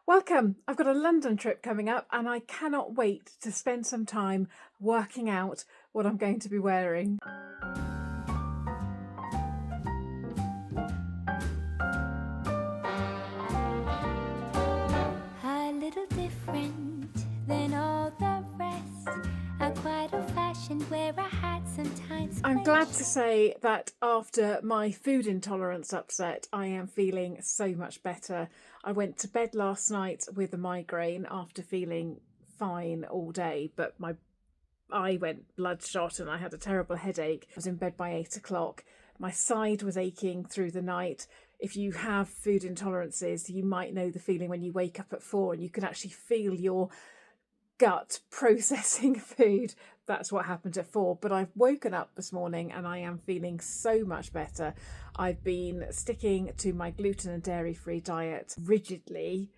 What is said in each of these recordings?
Welcome! I've got a London trip coming up and I cannot wait to spend some time working out what I'm going to be wearing. A little different than all the rest. I'm quite old-fashioned, wear a hat sometimes. I'm glad to say that after my food intolerance upset, I am feeling so much better. I went to bed last night with a migraine after feeling fine all day, but my eye went bloodshot and I had a terrible headache. I was in bed by 8 o'clock. My side was aching through the night. If you have food intolerances, you might know the feeling when you wake up at 4 and you can actually feel your gut processing food. That's what happened at 4. But I've woken up this morning and I am feeling so much better. I've been sticking to my gluten and dairy-free diet rigidly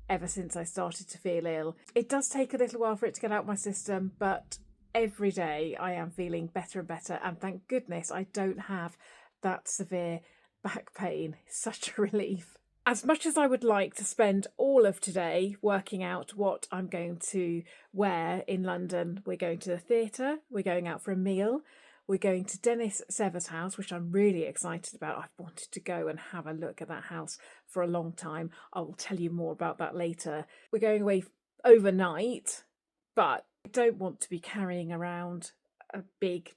ever since I started to feel ill. It does take a little while for it to get out my system, but every day I am feeling better and better, and thank goodness I don't have that severe back pain. It's such a relief. As much as I would like to spend all of today working out what I'm going to wear in London, we're going to the theatre, we're going out for a meal, we're going to Dennis Sever's house, which I'm really excited about. I've wanted to go and have a look at that house for a long time. I will tell you more about that later. We're going away overnight, but I don't want to be carrying around a big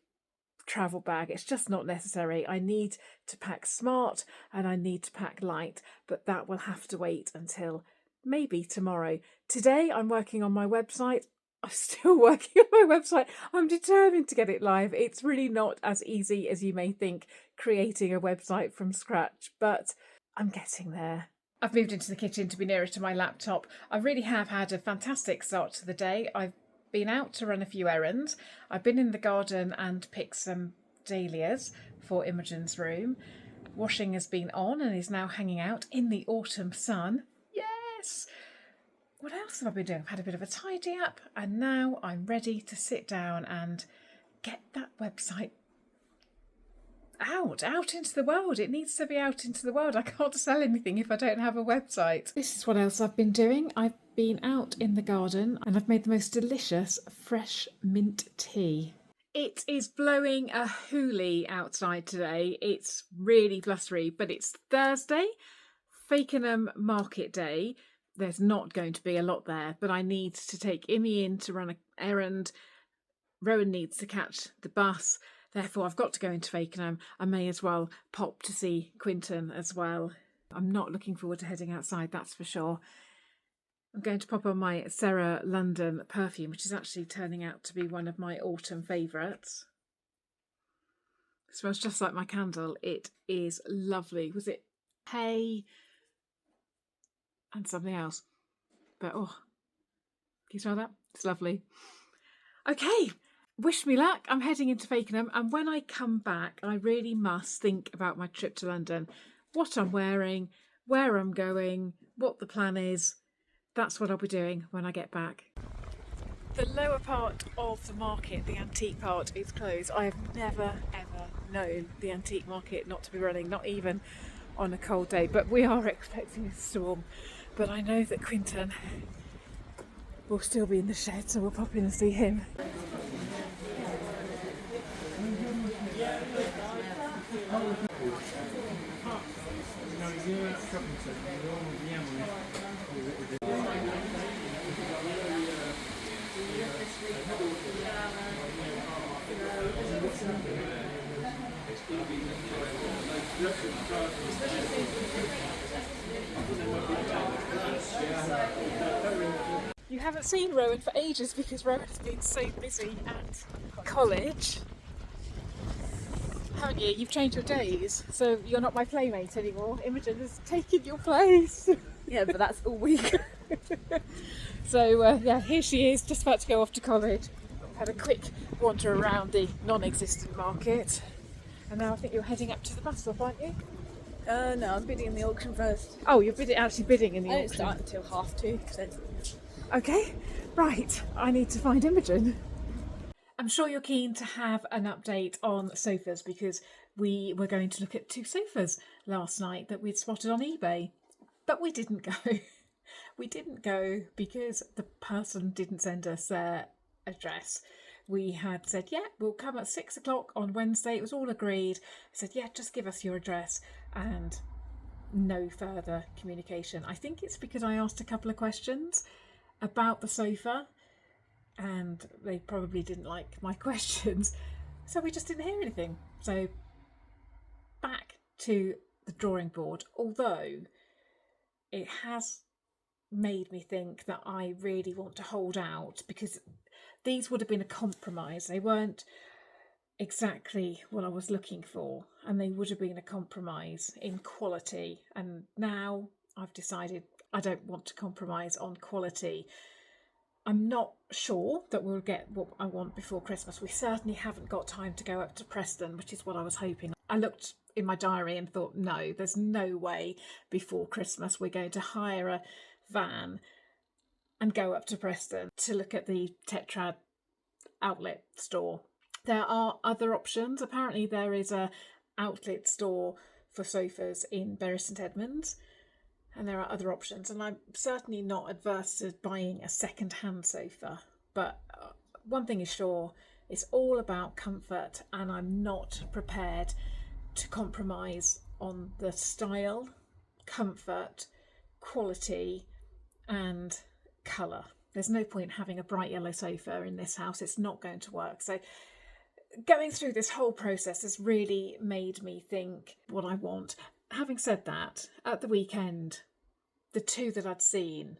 travel bag. It's just not necessary. I need to pack smart and I need to pack light, but that will have to wait until maybe tomorrow. Today I'm working on my website. I'm still working on my website. I'm determined to get it live. It's really not as easy as you may think, creating a website from scratch, but I'm getting there. I've moved into the kitchen to be nearer to my laptop. I really have had a fantastic start to the day. I've been out to run a few errands. I've been in the garden and picked some dahlias for Imogen's room. Washing has been on and is now hanging out in the autumn sun. Yes! What else have I been doing? I've had a bit of a tidy up and now I'm ready to sit down and get that website out into the world. It needs to be out into the world. I can't sell anything if I don't have a website. This is what else I've been doing. I've been out in the garden and I've made the most delicious fresh mint tea. It is blowing a hoolie outside today. It's really blustery, but it's Thursday, Fakenham market day. There's not going to be a lot there, but I need to take Imi in to run an errand. Rowan needs to catch the bus. Therefore, I've got to go into Fakenham. I may as well pop to see Quinton as well. I'm not looking forward to heading outside, that's for sure. I'm going to pop on my Sarah London perfume, which is actually turning out to be one of my autumn favourites. It smells just like my candle. It is lovely. Was it hay and something else? But oh, can you smell that? It's lovely. Okay. Wish me luck. I'm heading into Fakenham, and when I come back I really must think about my trip to London, what I'm wearing, where I'm going, what the plan is. That's what I'll be doing when I get back. The lower part of the market, the antique part, is closed. I have never ever known the antique market not to be running, not even on a cold day, but we are expecting a storm. But I know that Quinton will still be in the shed, so we'll pop in and see him. You haven't seen Rowan for ages because Rowan has been so busy at college. Haven't you? You've changed your days, so you're not my playmate anymore. Imogen has taken your place. Yeah, but that's all week. So yeah, here she is, just about to go off to college. Had a quick wander around the non-existent market, and now I think you're heading up to the bus stop, aren't you? No, I'm bidding in the auction first. Oh, you're actually bidding in the I don't auction. start until 2:30. So. Okay, right. I need to find Imogen. I'm sure you're keen to have an update on sofas because we were going to look at 2 sofas last night that we'd spotted on eBay, but we didn't go. We didn't go because the person didn't send us their address. We had said, yeah, we'll come at 6 o'clock on Wednesday. It was all agreed. I said, yeah, just give us your address, and no further communication. I think it's because I asked a couple of questions about the sofa and they probably didn't like my questions. So we just didn't hear anything. So back to the drawing board, although it has made me think that I really want to hold out, because these would have been a compromise. They weren't exactly what I was looking for, and they would have been a compromise in quality. And now I've decided I don't want to compromise on quality. I'm not sure that we'll get what I want before Christmas. We certainly haven't got time to go up to Preston, which is what I was hoping. I looked in my diary and thought, no, there's no way before Christmas we're going to hire a van and go up to Preston to look at the Tetrad outlet store. There are other options. Apparently there is a outlet store for sofas in Bury St Edmunds, and there are other options, and I'm certainly not adverse to buying a second-hand sofa, but one thing is sure, it's all about comfort, and I'm not prepared to compromise on the style, comfort, quality and colour. There's no point having a bright yellow sofa in this house. It's not going to work. So going through this whole process has really made me think what I want. Having said that, at the weekend, the two that I'd seen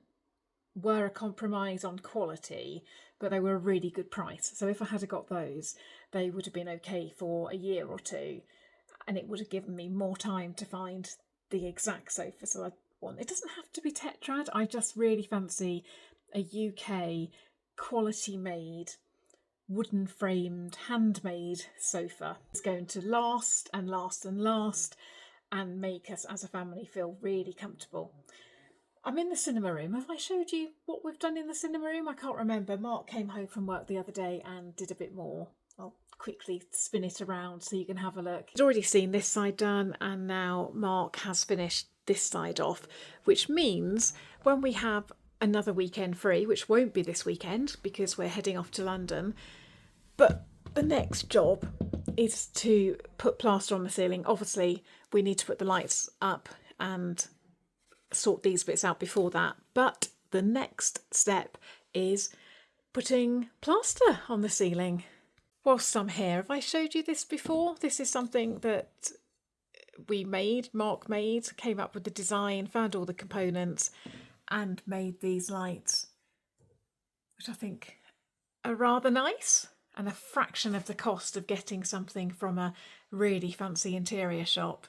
were a compromise on quality, but they were a really good price. So if I had got those, they would have been okay for a year or two, and it would have given me more time to find the exact sofa so I want. It doesn't have to be Tetrad. I just really fancy a UK quality made, wooden framed, handmade sofa. It's going to last and last and last and make us as a family feel really comfortable. I'm in the cinema room. Have I showed you what we've done in the cinema room? I can't remember. Mark came home from work the other day and did a bit more. I'll quickly spin it around so you can have a look. He's already seen this side done, and now Mark has finished this side off, which means when we have another weekend free, which won't be this weekend because we're heading off to London, but the next job is to put plaster on the ceiling. Obviously, we need to put the lights up and sort these bits out before that. But the next step is putting plaster on the ceiling. Whilst I'm here, have I showed you this before? This is something that we made, Mark made, came up with the design, found all the components and made these lights, which I think are rather nice and a fraction of the cost of getting something from a really fancy interior shop.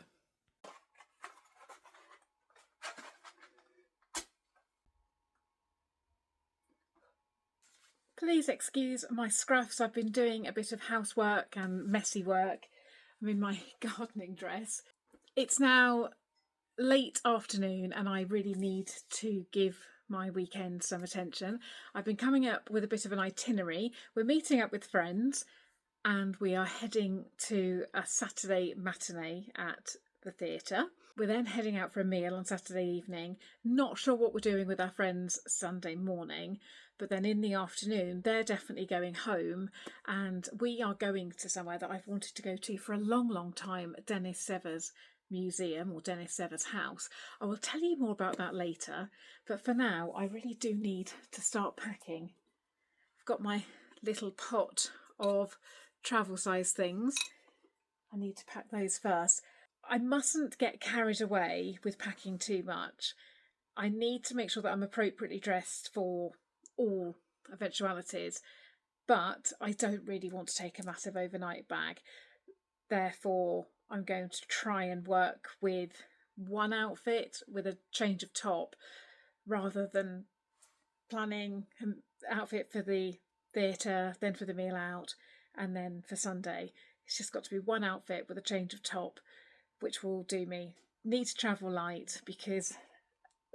Please excuse my scruffs. I've been doing a bit of housework and messy work. I'm in my gardening dress. It's now late afternoon and I really need to give my weekend some attention. I've been coming up with a bit of an itinerary. We're meeting up with friends and we are heading to a Saturday matinee at the theatre. We're then heading out for a meal on Saturday evening. Not sure what we're doing with our friends Sunday morning, but then in the afternoon they're definitely going home and we are going to somewhere that I've wanted to go to for a long time, Dennis Severs Museum or Dennis Severs House. I will tell you more about that later, but for now I really do need to start packing. I've got my little pot of travel size things. I need to pack those first. I mustn't get carried away with packing too much. I need to make sure that I'm appropriately dressed for all eventualities, but I don't really want to take a massive overnight bag. Therefore, I'm going to try and work with one outfit with a change of top rather than planning an outfit for the theatre, then for the meal out, and then for Sunday. It's just got to be one outfit with a change of top, which will do me. Need to travel light because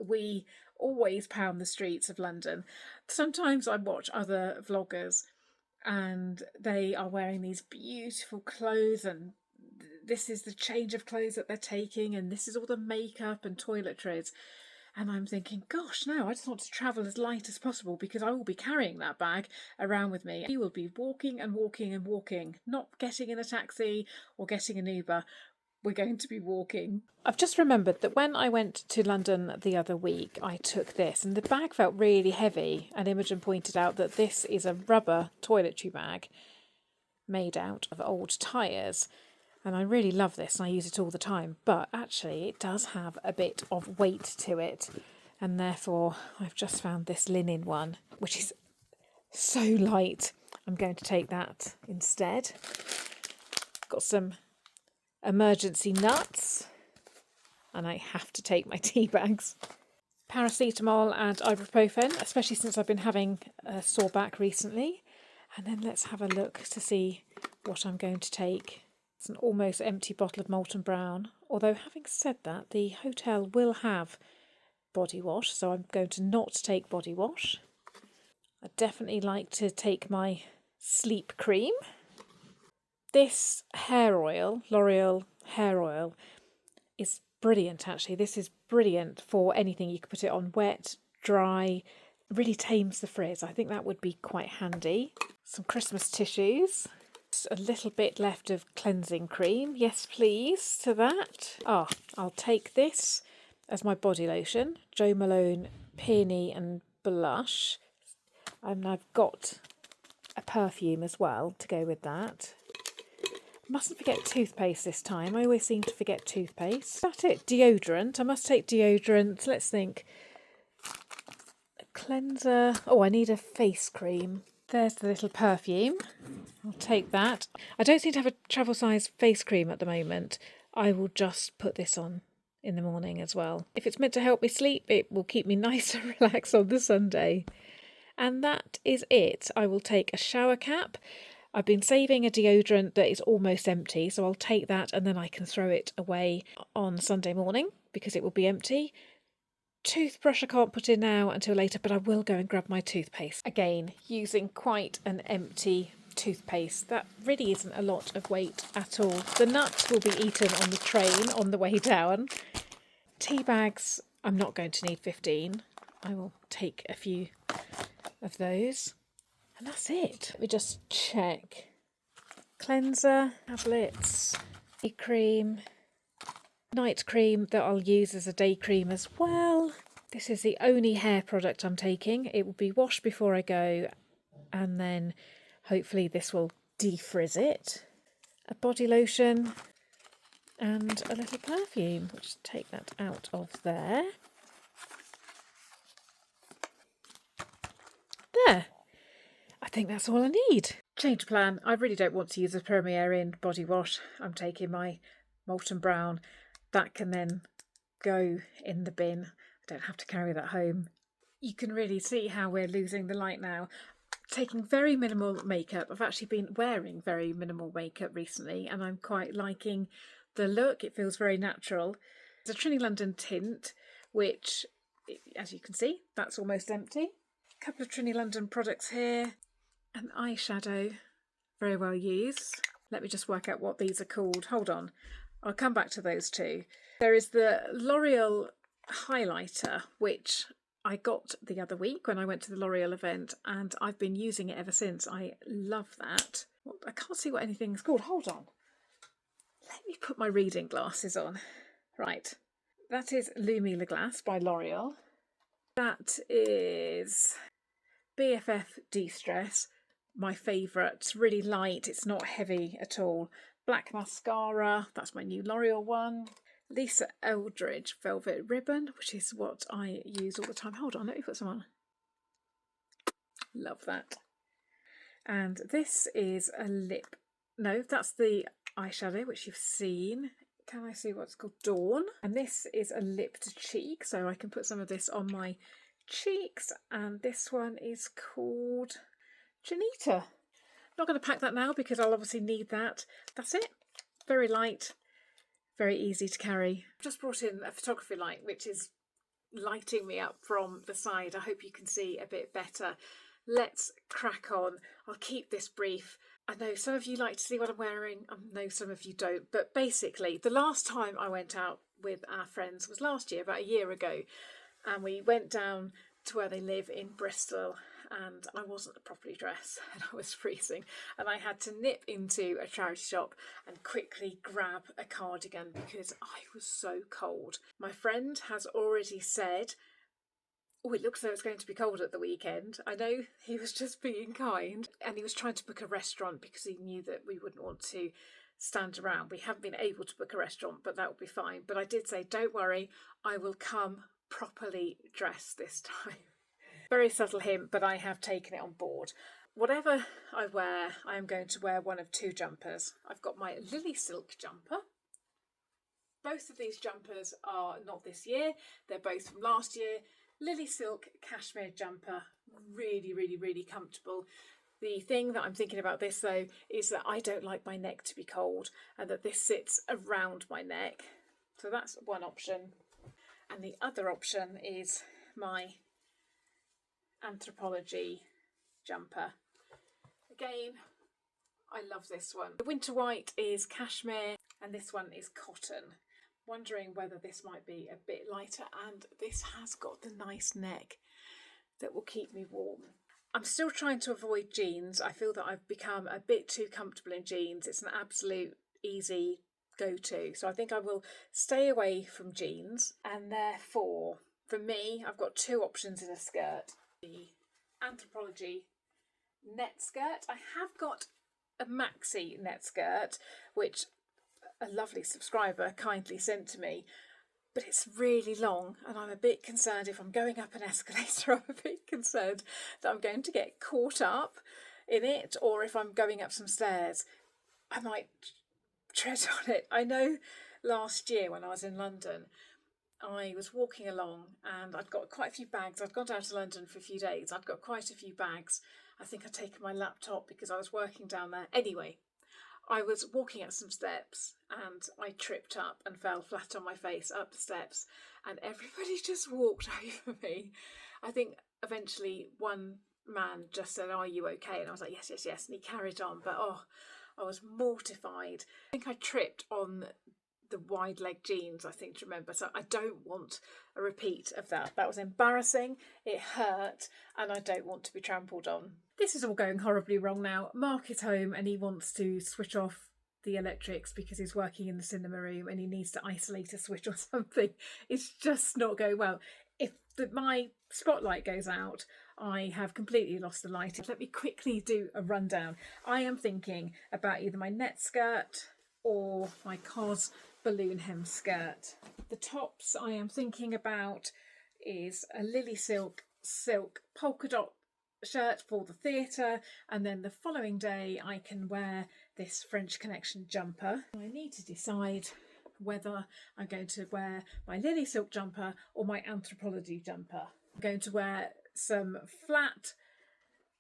we always pound the streets of London. Sometimes I watch other vloggers and they are wearing these beautiful clothes and this is the change of clothes that they're taking and this is all the makeup and toiletries. And I'm thinking, gosh, no, I just want to travel as light as possible because I will be carrying that bag around with me. You will be walking and walking and walking, not getting in a taxi or getting an Uber. We're going to be walking. I've just remembered that when I went to London the other week, I took this and the bag felt really heavy. And Imogen pointed out that this is a rubber toiletry bag made out of old tyres. And I really love this and I use it all the time. But actually it does have a bit of weight to it. And therefore I've just found this linen one, which is so light. I'm going to take that instead. Got some emergency nuts, and I have to take my tea bags. Paracetamol and ibuprofen, especially since I've been having a sore back recently. And then let's have a look to see what I'm going to take. It's an almost empty bottle of Molten Brown, although having said that, the hotel will have body wash, so I'm going to not take body wash. I'd definitely like to take my sleep cream. This hair oil, L'Oreal hair oil, is brilliant actually. This is brilliant for anything. You can put it on wet, dry, really tames the frizz. I think that would be quite handy. Some Christmas tissues. Just a little bit left of cleansing cream. Yes, please, to that. I'll take this as my body lotion. Jo Malone Peony and Blush. And I've got a perfume as well to go with that. Mustn't forget toothpaste this time. I always seem to forget toothpaste. That's it. Deodorant. I must take deodorant. Let's think. A cleanser. Oh, I need a face cream. There's the little perfume. I'll take that. I don't seem to have a travel size face cream at the moment. I will just put this on in the morning as well. If it's meant to help me sleep, it will keep me nice and relaxed on the Sunday. And that is it. I will take a shower cap. I've been saving a deodorant that is almost empty, so I'll take that and then I can throw it away on Sunday morning because it will be empty. Toothbrush I can't put in now until later, but I will go and grab my toothpaste. Again, using quite an empty toothpaste. That really isn't a lot of weight at all. The nuts will be eaten on the train on the way down. Tea bags, I'm not going to need 15. I will take a few of those. And that's it. Let me just check. Cleanser, tablets, day cream, night cream that I'll use as a day cream as well. This is the only hair product I'm taking. It will be washed before I go and then hopefully this will defrizz it. A body lotion and a little perfume. We'll just take that out of there. There. I think that's all I need. Change plan. I really don't want to use a Premier Inn body wash. I'm taking my Molten Brown. That can then go in the bin. I don't have to carry that home. You can really see how we're losing the light now. Taking very minimal makeup. I've actually been wearing very minimal makeup recently and I'm quite liking the look. It feels very natural. It's a Trinny London tint, which, as you can see, that's almost empty. A couple of Trinny London products here. An eyeshadow, very well used. Let me just work out what these are called. Hold on, I'll come back to those two. There is the L'Oreal highlighter, which I got the other week when I went to the L'Oreal event, and I've been using it ever since. I love that. Well, I can't see what anything's called. Hold on. Let me put my reading glasses on. Right, that is Lumi Le Glace by L'Oreal. That is BFF De-Stress. My favourite. It's really light, it's not heavy at all. Black mascara, that's my new L'Oreal one. Lisa Eldridge Velvet Ribbon, which is what I use all the time. Hold on, let me put some on. Love that. And this is a lip. No, that's the eyeshadow, which you've seen. Can I see what's called? Dawn. And this is a lip to cheek, so I can put some of this on my cheeks. And this one is called Janita. Not going to pack that now because I'll obviously need that. That's it. Very light, very easy to carry. I've just brought in a photography light which is lighting me up from the side. I hope you can see a bit better. Let's crack on. I'll keep this brief. I know some of you like to see what I'm wearing. I know some of you don't. But basically, the last time I went out with our friends was last year, about a year ago. and we went down to where they live in Bristol, and I wasn't properly dressed and I was freezing, and I had to nip into a charity shop and quickly grab a cardigan because I was so cold. My friend has already said, oh, it looks like it's going to be cold at the weekend. I know he was just being kind, and he was trying to book a restaurant because he knew that we wouldn't want to stand around. We haven't been able to book a restaurant, but that will be fine. But I did say, don't worry, I will come properly dressed this time. Very subtle hint, but I have taken it on board. Whatever I wear, I am going to wear one of two jumpers. I've got my Lily Silk jumper. Both of these jumpers are not this year. They're both from last year. Lily Silk cashmere jumper. Really, really, really comfortable. The thing that I'm thinking about this though is that I don't like my neck to be cold and that this sits around my neck. So that's one option. And the other option is my Anthropology jumper. Again, I love this one. The winter white is cashmere and this one is cotton. Wondering whether this might be a bit lighter, and this has got the nice neck that will keep me warm. I'm still trying to avoid jeans. I feel that I've become a bit too comfortable in jeans. It's an absolute easy go-to. So I think I will stay away from jeans, and therefore for me I've got two options in a skirt. The Anthropology net skirt. I have got a maxi net skirt which a lovely subscriber kindly sent to me, but it's really long and I'm a bit concerned if I'm going up an escalator. I'm a bit concerned that I'm going to get caught up in it, or if I'm going up some stairs I might tread on it. I know last year when I was in London I was walking along and I'd got quite a few bags. I'd gone down to London for a few days. I'd got quite a few bags. I think I'd taken my laptop because I was working down there. Anyway, I was walking up some steps and I tripped up and fell flat on my face up the steps, and everybody just walked over me. I think eventually one man just said, "Are you okay?" And I was like, yes, yes, yes. And he carried on, but oh, I was mortified. I think I tripped on the wide leg jeans, I think, to remember. So I don't want a repeat of that. That was embarrassing, it hurt, and I don't want to be trampled on. This is all going horribly wrong now. Mark is home and he wants to switch off the electrics because he's working in the cinema room and he needs to isolate a switch or something. It's just not going well. If my spotlight goes out, I have completely lost the light. Let me quickly do a rundown. I am thinking about either my net skirt or my COS balloon hem skirt. The tops I am thinking about is a Lily Silk polka dot shirt for the theatre, and then the following day I can wear this French Connection jumper. I need to decide whether I'm going to wear my Lily Silk jumper or my Anthropology jumper. I'm going to wear some flat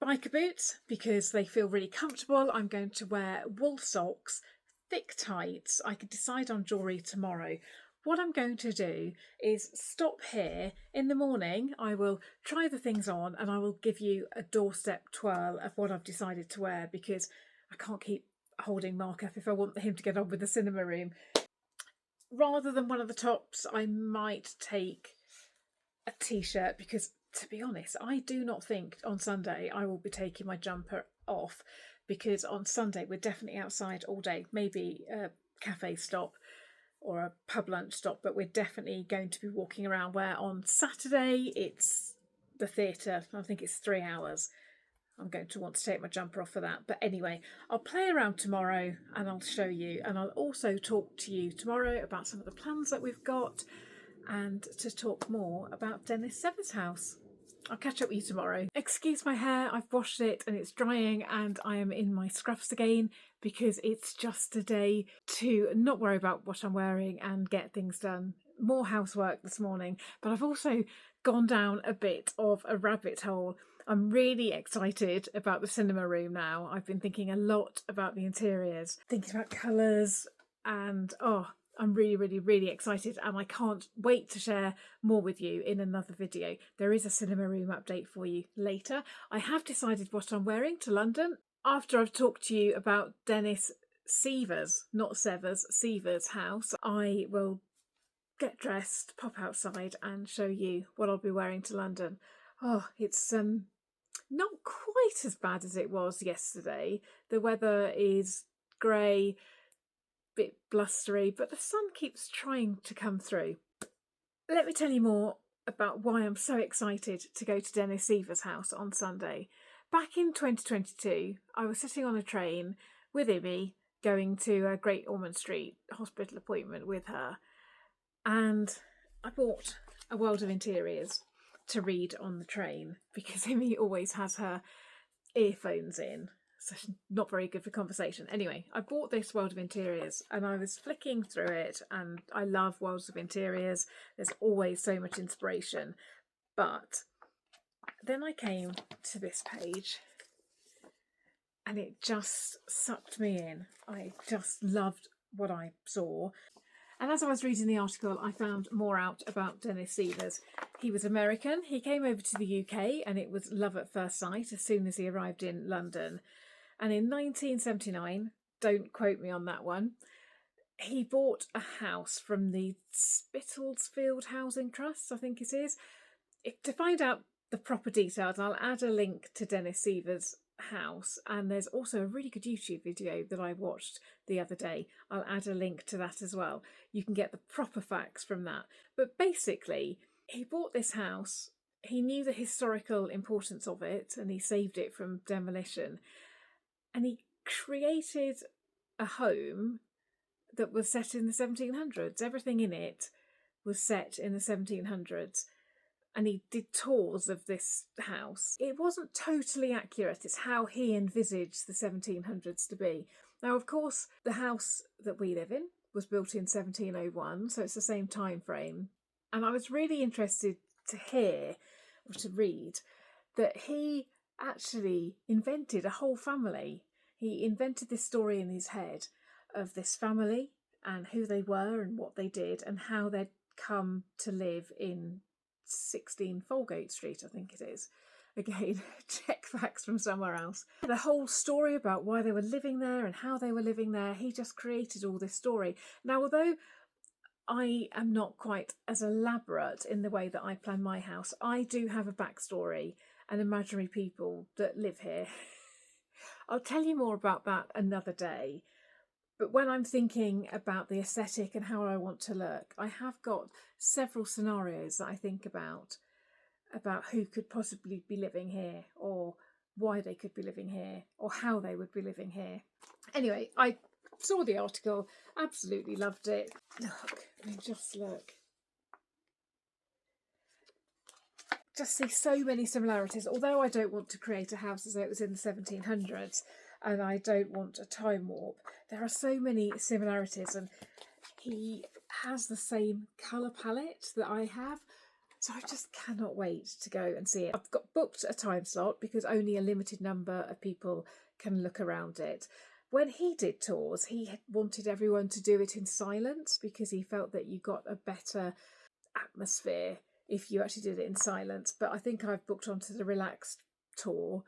biker boots because they feel really comfortable. I'm going to wear wool socks, thick tights. I can decide on jewellery tomorrow. What I'm going to do is stop here. In the morning I will try the things on and I will give you a doorstep twirl of what I've decided to wear, because I can't keep holding Mark up if I want him to get on with the cinema room. Rather than one of the tops, I might take a t-shirt because, to be honest, I do not think on Sunday I will be taking my jumper off, because on Sunday we're definitely outside all day. Maybe a cafe stop or a pub lunch stop, but we're definitely going to be walking around, where on Saturday it's the theatre. I think it's 3 hours. I'm going to want to take my jumper off for that. But anyway, I'll play around tomorrow and I'll show you, and I'll also talk to you tomorrow about some of the plans that we've got and to talk more about Dennis Sever's house. I'll catch up with you tomorrow. Excuse my hair, I've washed it and it's drying and I am in my scruffs again because it's just a day to not worry about what I'm wearing and get things done. More housework this morning, but I've also gone down a bit of a rabbit hole. I'm really excited about the cinema room now. I've been thinking a lot about the interiors, thinking about colours, and I'm really, really, really excited, and I can't wait to share more with you in another video. There is a cinema room update for you later. I have decided what I'm wearing to London after I've talked to you about Dennis Sever's, not Sever's, Sever's house. I will get dressed, pop outside and show you what I'll be wearing to London. Oh, it's not quite as bad as it was yesterday. The weather is grey, bit blustery, but the sun keeps trying to come through. Let me tell you more about why I'm so excited to go to Dennis Seaver's house on Sunday. Back in 2022, I was sitting on a train with Ibby going to a Great Ormond Street hospital appointment with her, and I bought A World of Interiors to read on the train because Ibby always has her earphones in, so not very good for conversation. Anyway, I bought this World of Interiors and I was flicking through it, and I love Worlds of Interiors. There's always so much inspiration. But then I came to this page and it just sucked me in. I just loved what I saw. And as I was reading the article, I found more out about Dennis Seavers. He was American. He came over to the UK and it was love at first sight as soon as he arrived in London. And in 1979, don't quote me on that one, he bought a house from the Spitalfield Housing Trust, I think it is. To find out the proper details, I'll add a link to Dennis Seaver's house, and there's also a really good YouTube video that I watched the other day. I'll add a link to that as well. You can get the proper facts from that. But basically, he bought this house, he knew the historical importance of it, and he saved it from demolition. And he created a home that was set in the 1700s. Everything in it was set in the 1700s. And he did tours of this house. It wasn't totally accurate. It's how he envisaged the 1700s to be. Now, of course, the house that we live in was built in 1701, so it's the same time frame. And I was really interested to hear, or to read, that he actually invented a whole family. He invented this story in his head of this family and who they were and what they did and how they'd come to live in 16 Folgate Street, I think it is. Again, check facts from somewhere else. The whole story about why they were living there and how they were living there, he just created all this story. Now, although I am not quite as elaborate in the way that I plan my house, I do have a backstory and imaginary people that live here. I'll tell you more about that another day. But when I'm thinking about the aesthetic and how I want to look, I have got several scenarios that I think about who could possibly be living here, or why they could be living here, or how they would be living here. Anyway, I saw the article, absolutely loved it. Look, I mean, just look. Just see so many similarities. Although I don't want to create a house as though it was in the 1700s, and I don't want a time warp, there are so many similarities, and he has the same colour palette that I have, so I just cannot wait to go and see it. I've got booked a time slot because only a limited number of people can look around it. When he did tours, he had wanted everyone to do it in silence because he felt that you got a better atmosphere if you actually did it in silence. But I think I've booked onto the relaxed tour,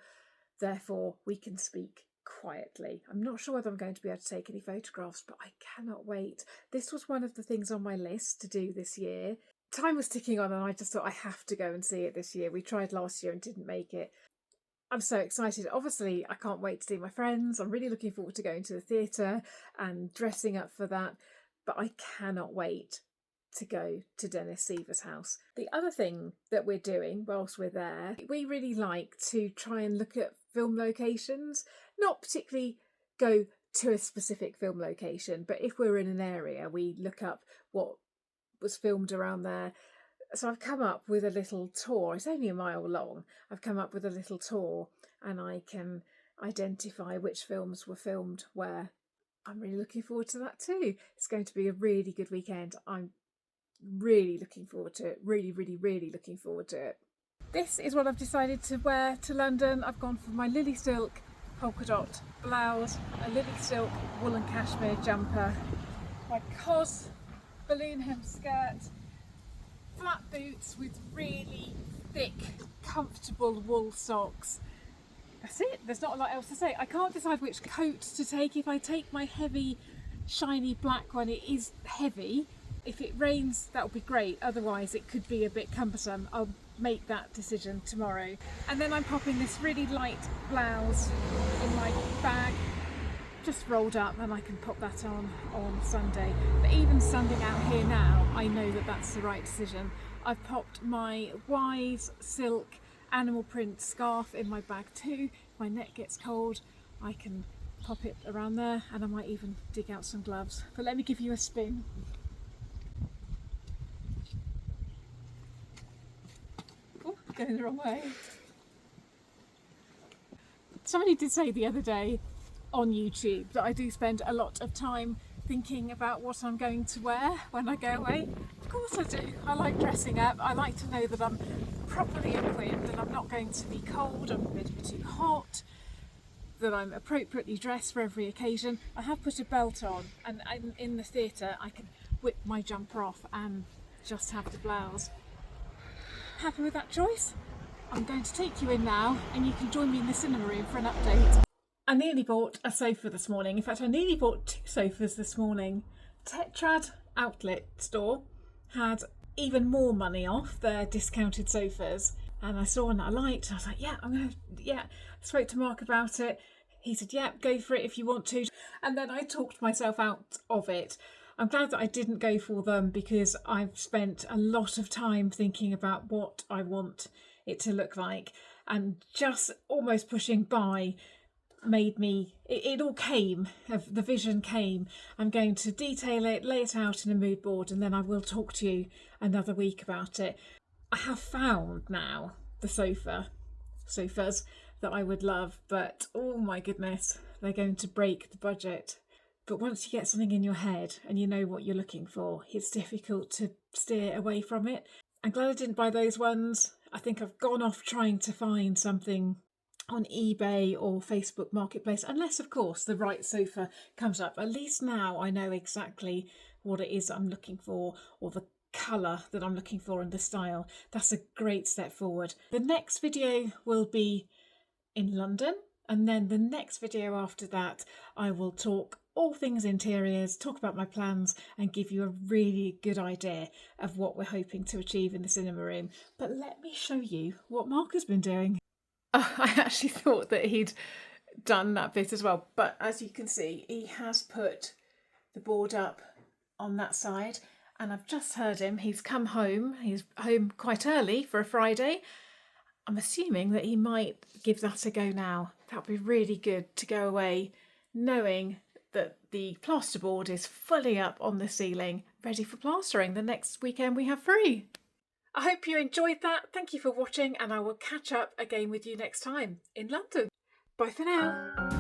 therefore we can speak quietly. I'm not sure whether I'm going to be able to take any photographs, but I cannot wait. This was one of the things on my list to do this year. Time was ticking on and I just thought I have to go and see it this year. We tried last year and didn't make it. I'm so excited. Obviously, I can't wait to see my friends. I'm really looking forward to going to the theatre and dressing up for that. But I cannot wait to go to Dennis Seaver's house. The other thing that we're doing whilst we're there, we really like to try and look at film locations, not particularly go to a specific film location, but if we're in an area, we look up what was filmed around there. So I've come up with a little tour. It's only a mile long. I've come up with a little tour and I can identify which films were filmed where. I'm really looking forward to that too. It's going to be a really good weekend. I'm really looking forward to it. Really, really, really looking forward to it. This is what I've decided to wear to London. I've gone for my Lily Silk polka dot blouse, a Lily Silk woolen cashmere jumper, my COS balloon hem skirt, flat boots with really thick, comfortable wool socks. That's it. There's not a lot else to say. I can't decide which coat to take. If I take my heavy, shiny black one, it is heavy. If it rains, that would be great. Otherwise, it could be a bit cumbersome. I'll make that decision tomorrow. And then I'm popping this really light blouse in my bag, just rolled up, and I can pop that on Sunday. But even standing out here now, I know that that's the right decision. I've popped my Wise silk animal print scarf in my bag too. If my neck gets cold, I can pop it around there, and I might even dig out some gloves. But let me give you a spin. Oh, going the wrong way. Somebody did say the other day on YouTube that I do spend a lot of time thinking about what I'm going to wear when I go away. Of course I do. I like dressing up. I like to know that I'm properly equipped, that I'm not going to be cold, I'm not going to be too hot, that I'm appropriately dressed for every occasion. I have put a belt on, and I'm in the theatre, I can whip my jumper off and just have the blouse. Happy with that choice? I'm going to take you in now, and you can join me in the cinema room for an update. I nearly bought a sofa this morning. In fact, I nearly bought 2 sofas this morning. Tetrad outlet store had even more money off their discounted sofas, and I saw one that I liked. I was like, I spoke to Mark about it. He said, yeah, go for it if you want to. And then I talked myself out of it. I'm glad that I didn't go for them, because I've spent a lot of time thinking about what I want it to look like, and just almost pushing buy made me, it all came, the vision came. I'm going to detail it, lay it out in a mood board, and then I will talk to you another week about it. I have found now the sofas that I would love, but oh my goodness, they're going to break the budget. But once you get something in your head and you know what you're looking for, it's difficult to steer away from it. I'm glad I didn't buy those ones. I think I've gone off trying to find something on eBay or Facebook Marketplace, unless of course the right sofa comes up. At least now I know exactly what it is I'm looking for, or the colour that I'm looking for, and the style. That's a great step forward. The next video will be in London, and then the next video after that I will talk all things interiors, talk about my plans, and give you a really good idea of what we're hoping to achieve in the cinema room. But let me show you what Mark has been doing. I actually thought that he'd done that bit as well, but as you can see, he has put the board up on that side, and I've just heard him. He's come home. He's home quite early for a Friday. I'm assuming that he might give that a go now. That would be really good to go away knowing that the plasterboard is fully up on the ceiling, ready for plastering the next weekend we have free. I hope you enjoyed that. Thank you for watching, and I will catch up again with you next time in London. Bye for now.